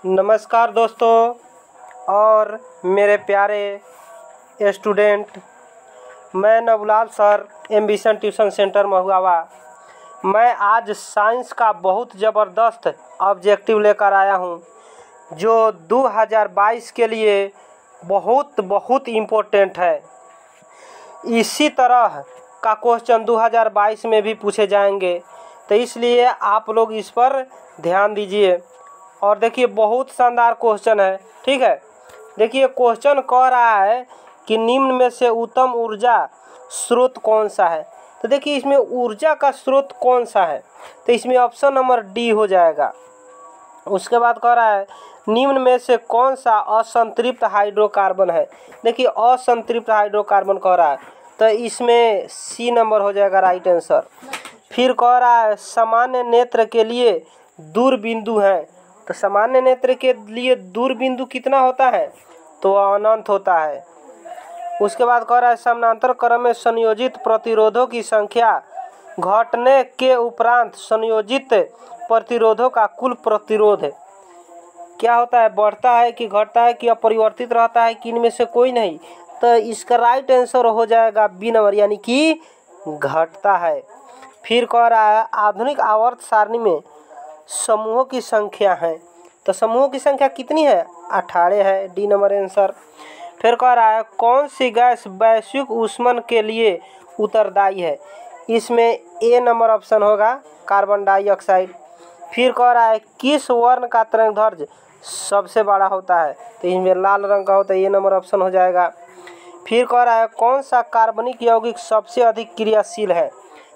नमस्कार दोस्तों और मेरे प्यारे स्टूडेंट, मैं Navlal sir ambition tuition centre Mahuawa. मैं आज साइंस का बहुत ज़बरदस्त ऑब्जेक्टिव लेकर आया हूँ जो 2022 के लिए बहुत इम्पोर्टेंट है। इसी तरह का क्वेश्चन 2022 में भी पूछे जाएंगे, तो इसलिए आप लोग इस पर ध्यान दीजिए। और देखिए बहुत शानदार क्वेश्चन है, ठीक है। देखिए क्वेश्चन कह रहा है कि निम्न में से उत्तम ऊर्जा स्रोत कौन सा है। तो देखिए इसमें ऊर्जा का स्रोत कौन सा है, तो इसमें ऑप्शन नंबर डी हो जाएगा। उसके बाद कह रहा है निम्न में से कौन सा असंतृप्त हाइड्रोकार्बन है। देखिए असंतृप्त हाइड्रोकार्बन कह रहा है, तो इसमें सी नंबर हो जाएगा राइट आंसर। फिर कह रहा है सामान्य नेत्र के लिए दूर बिंदु है, तो सामान्य नेत्र के लिए दूर बिंदु कितना होता है, तो अनंत होता है। उसके बाद कह रहा है समानांतर क्रम में संयोजित प्रतिरोधों की संख्या घटने के उपरांत संयोजित प्रतिरोधों का कुल प्रतिरोध क्या होता है, बढ़ता है कि घटता है कि अपरिवर्तित रहता है कि इनमें से कोई नहीं। तो इसका राइट आंसर हो जाएगा बी नंबर, यानी कि घटता है। फिर कह रहा है आधुनिक आवर्त सारणी में समूहों की संख्या है, तो समूहों की संख्या कितनी है, 18 है, डी नंबर आंसर। फिर कह रहा है कौन सी गैस वैश्विक ऊष्मन के लिए उत्तरदायी है, इसमें ए नंबर ऑप्शन होगा कार्बन डाइऑक्साइड। फिर कह रहा है किस वर्ण का तरंगदैर्घ्य सबसे बड़ा होता है, तो इसमें लाल रंग का होता है, ए नंबर ऑप्शन हो जाएगा। फिर कह रहा है कौन सा कार्बनिक यौगिक सबसे अधिक क्रियाशील है,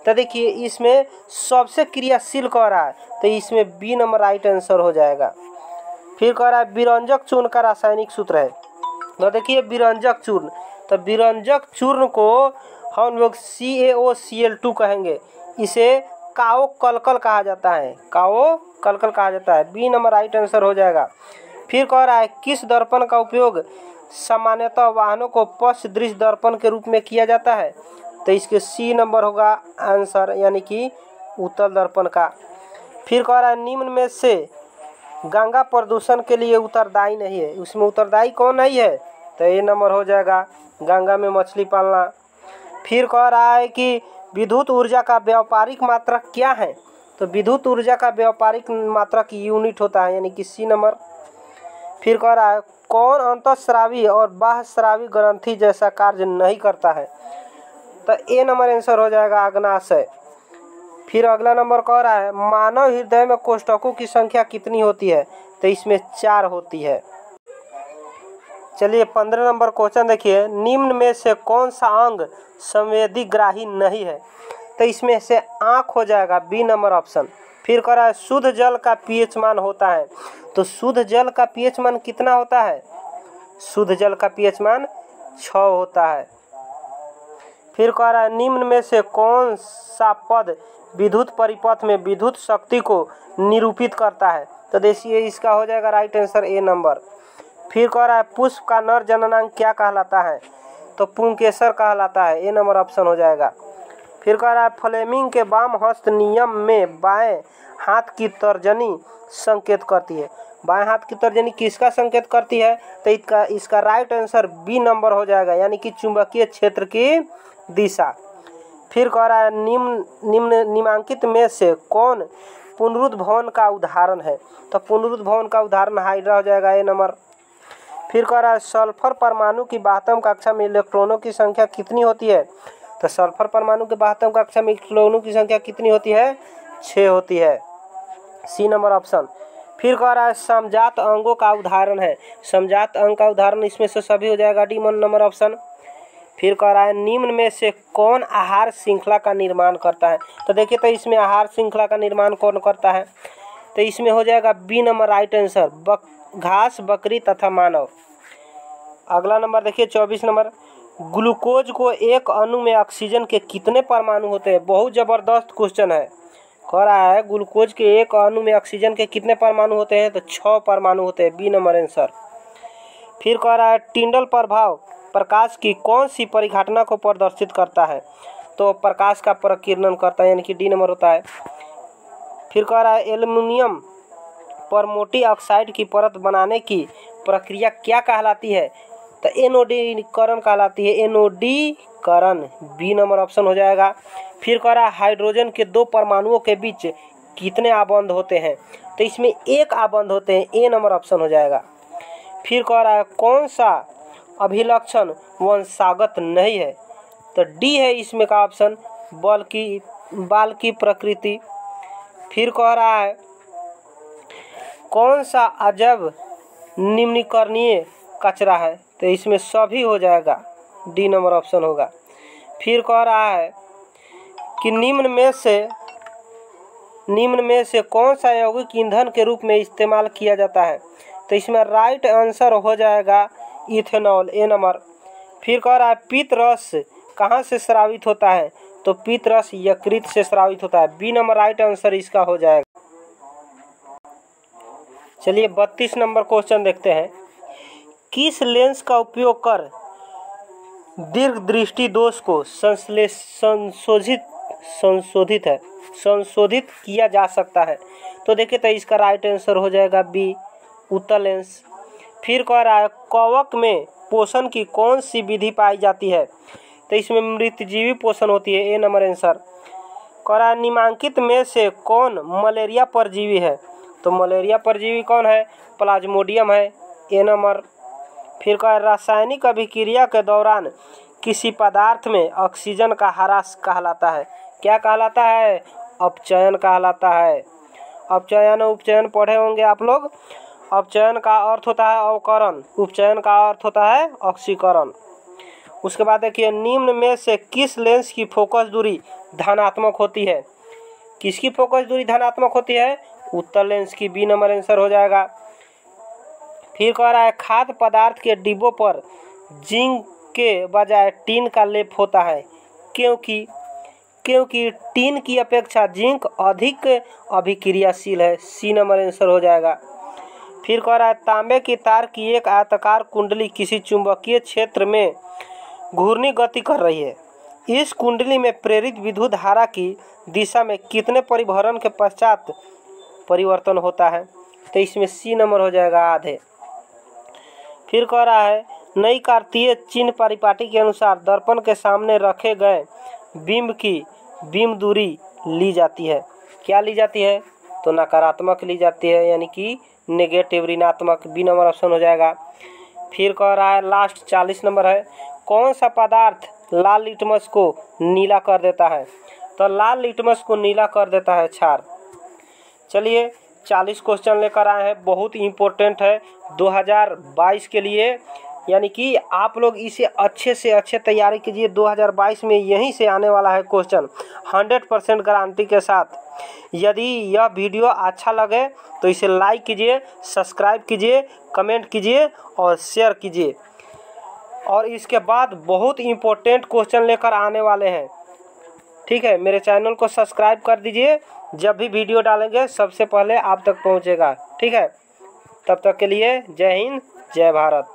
तो देखिए इसमें सबसे क्रियाशील कह रहा है, तो इसमें बी नंबर राइट आंसर हो जाएगा। फिर कह रहा है विरंजक चूर्ण का रासायनिक सूत्र है, तो देखिए विरंजक चूर्ण, तो विरंजक चूर्ण को हम लोग CaOCl2 कहेंगे। इसे काओ कलकल कहा जाता है, काओ कलकल कहा जाता है, बी नंबर राइट आंसर हो जाएगा। फिर कह रहा है किस दर्पण का उपयोग सामान्यतः वाहनों को पश्च दृश्य दर्पण के रूप में किया जाता है, तो इसके सी नंबर होगा आंसर, यानी कि उत्तल दर्पण का। फिर कह रहा है निम्न में से गंगा प्रदूषण के लिए उत्तरदायी नहीं है, उसमें उत्तरदायी कौन नहीं है, तो ये नंबर हो जाएगा गंगा में मछली पालना। फिर कह रहा है कि विद्युत ऊर्जा का व्यापारिक मात्रक क्या है, तो विद्युत ऊर्जा का व्यापारिक मात्रक यूनिट होता है, यानी कि सी नंबर। फिर कह रहा है कौन अंतःस्रावी और बाह्यस्रावी ग्रंथि जैसा कार्य नहीं करता है, तो ए नंबर आंसर हो जाएगा अग्नाशय। फिर अगला नंबर कह रहा है मानव हृदय में कोष्ठकों की संख्या कितनी होती है, तो इसमें 4 होती है। चलिए 15 नंबर क्वेश्चन देखिए निम्न में से कौन सा अंग संवेदीग्राही नहीं है, तो इसमें से आँख हो जाएगा, बी नंबर ऑप्शन। फिर कह रहा है शुद्ध जल का पीएच मान होता है, तो शुद्ध जल का पीएच मान कितना होता है, शुद्ध जल का पीएच मान 6 होता है। फिर कह रहा है निम्न में से कौन सा पद विद्युत परिपथ में विद्युत शक्ति को निरूपित करता है, तो देखिए इसका हो जाएगा राइट आंसर ए नंबर। फिर कह रहा है पुष्प का नर जननांग क्या कहलाता है, तो पुंकेसर कहलाता है, ए नंबर ऑप्शन हो जाएगा। फिर कह रहा है फ्लेमिंग के वाम हस्त नियम में बाएं हाथ की तर्जनी संकेत करती है, बाएं हाथ की तर्जनी किसका संकेत करती है, तो इसका राइट आंसर बी नंबर हो जाएगा, यानी कि चुंबकीय क्षेत्र की दिशा। फिर कह रहा है निम्नांकित में से कौन पुनरुद्ध भवन का उदाहरण है, तो पुनरुद्ध भवन का उदाहरण हाइड्रा हो जाएगा, ए नंबर। फिर कह रहा है सल्फर परमाणु की 12वीं कक्षा में इलेक्ट्रॉनों की संख्या कितनी होती है, तो सल्फर परमाणु के 12वीं कक्षा में इलेक्ट्रॉनों की संख्या कितनी होती है, 6 होती है, सी नंबर ऑप्शन। फिर कह रहा है समजात अंगों का उदाहरण है, समजात अंग का उदाहरण इसमें से सभी हो जाएगा, डी नंबर ऑप्शन। फिर कह रहा है निम्न में से कौन आहार श्रृंखला का निर्माण करता है, तो देखिए तो इसमें आहार श्रृंखला का निर्माण कौन करता है, तो इसमें हो जाएगा बी नंबर राइट आंसर, घास, बकरी तथा मानव। अगला नंबर देखिए 24 नंबर ग्लूकोज को एक अणु में ऑक्सीजन के कितने परमाणु होते हैं, बहुत ज़बरदस्त क्वेश्चन है। कह रहा है ग्लूकोज के एक अणु में ऑक्सीजन के कितने परमाणु होते हैं, तो 6 परमाणु होते हैं, बी नंबर आंसर। फिर कह रहा है टिंडल प्रभाव प्रकाश की कौन सी परिघटना को प्रदर्शित करता है, तो प्रकाश का प्रकीर्णन करता है, यानी कि डी नंबर होता है। फिर कह रहा है एल्युमिनियम पर मोटी ऑक्साइड की परत बनाने की प्रक्रिया क्या कहलाती है? तो एनोडीकरण कहलाती है, एनोडीकरण। बी नंबर ऑप्शन हो जाएगा। फिर कह रहा है हाइड्रोजन के दो परमाणुओं के बीच कितने आबंध होते हैं? तो इसमें एक आबंध होते हैं, ए नंबर ऑप्शन हो जाएगा। फिर कह रहा है कौन सा अभिलक्षण वंशागत नहीं है? तो डी है इसमें का ऑप्शन, बाल की प्रकृति। फिर कह रहा है कौन सा अजैव निम्नीकरणीय कचरा है? तो इसमें सभी हो जाएगा, डी नंबर ऑप्शन होगा। फिर कह रहा है कि निम्न में से कौन सा यौगिक ईंधन के रूप में इस्तेमाल किया जाता है? तो इसमें राइट आंसर हो जाएगा इथेनॉल, ए नंबर। फिर कह रहा है पीत रस कहाँ से स्रावित होता है? तो पीत रस यकृत से स्रावित होता है, बी नंबर राइट आंसर इसका हो जाएगा। चलिए 32 नंबर क्वेश्चन देखते हैं। किस लेंस का उपयोग कर दीर्घ दृष्टि दोष को संशोधित किया जा सकता है? तो देखिए, तो इसका राइट आंसर हो जाएगा बी, उत्तल लेंस। फिर कह रहा है कवक में पोषण की कौन सी विधि पाई जाती है? तो इसमें मृतजीवी पोषण होती है, ए नंबर आंसर। कह रहा है निम्नलिखित में से कौन मलेरिया परजीवी है? तो मलेरिया परजीवी कौन है? प्लाज्मोडियम है, ए नंबर। फिर कह रासायनिक अभिक्रिया के दौरान किसी पदार्थ में ऑक्सीजन का ह्रास कहलाता है? क्या कहलाता है? अपचयन कहलाता है। अपचयन उपचयन पढ़े होंगे आप लोग। अपचयन का अर्थ होता है अवकरण, उपचयन का अर्थ होता है ऑक्सीकरण। उसके बाद देखिए निम्न में से किस लेंस की फोकस दूरी धनात्मक होती है? किसकी फोकस दूरी धनात्मक होती है? उत्तल लेंस की, बी नंबर आंसर हो जाएगा। फिर कह रहा है खाद्य पदार्थ के डिब्बों पर जिंक के बजाय टीन का लेप होता है, क्योंकि टीन की अपेक्षा जिंक अधिक अभिक्रियाशील है, सी नंबर आंसर हो जाएगा। फिर कह रहा है तांबे की तार की एक आयताकार कुंडली किसी चुंबकीय क्षेत्र में घूर्णी गति कर रही है। इस कुंडली में प्रेरित विद्युत धारा की दिशा में कितने परिभ्रमण के पश्चात परिवर्तन होता है? तो इसमें सी नंबर हो जाएगा, आधे। फिर कह रहा है नई कार्तीय चिन्ह परिपाटी के अनुसार दर्पण के सामने रखे गए बिंब की बिंब दूरी ली जाती है। क्या ली जाती है? तो नकारात्मक ली जाती है, यानी कि नेगेटिव, ऋणात्मक, बी नंबर ऑप्शन हो जाएगा। फिर कह रहा है लास्ट 40 नंबर है कौन सा पदार्थ लाल लिटमस को नीला कर देता है? तो लाल लिटमस को नीला कर देता है क्षार। चलिए 40 क्वेश्चन लेकर आए हैं, बहुत इम्पोर्टेंट है 2022 के लिए, यानी कि आप लोग इसे अच्छे से अच्छे तैयारी कीजिए। 2022 में यहीं से आने वाला है क्वेश्चन 100% गारंटी के साथ। यदि यह वीडियो अच्छा लगे तो इसे लाइक कीजिए, सब्सक्राइब कीजिए, कमेंट कीजिए और शेयर कीजिए। और इसके बाद बहुत इम्पोर्टेंट क्वेश्चन लेकर आने वाले हैं, ठीक है। मेरे चैनल को सब्सक्राइब कर दीजिए, जब भी वीडियो डालेंगे सबसे पहले आप तक पहुंचेगा, ठीक है। तब तक के लिए जय हिंद, जय भारत।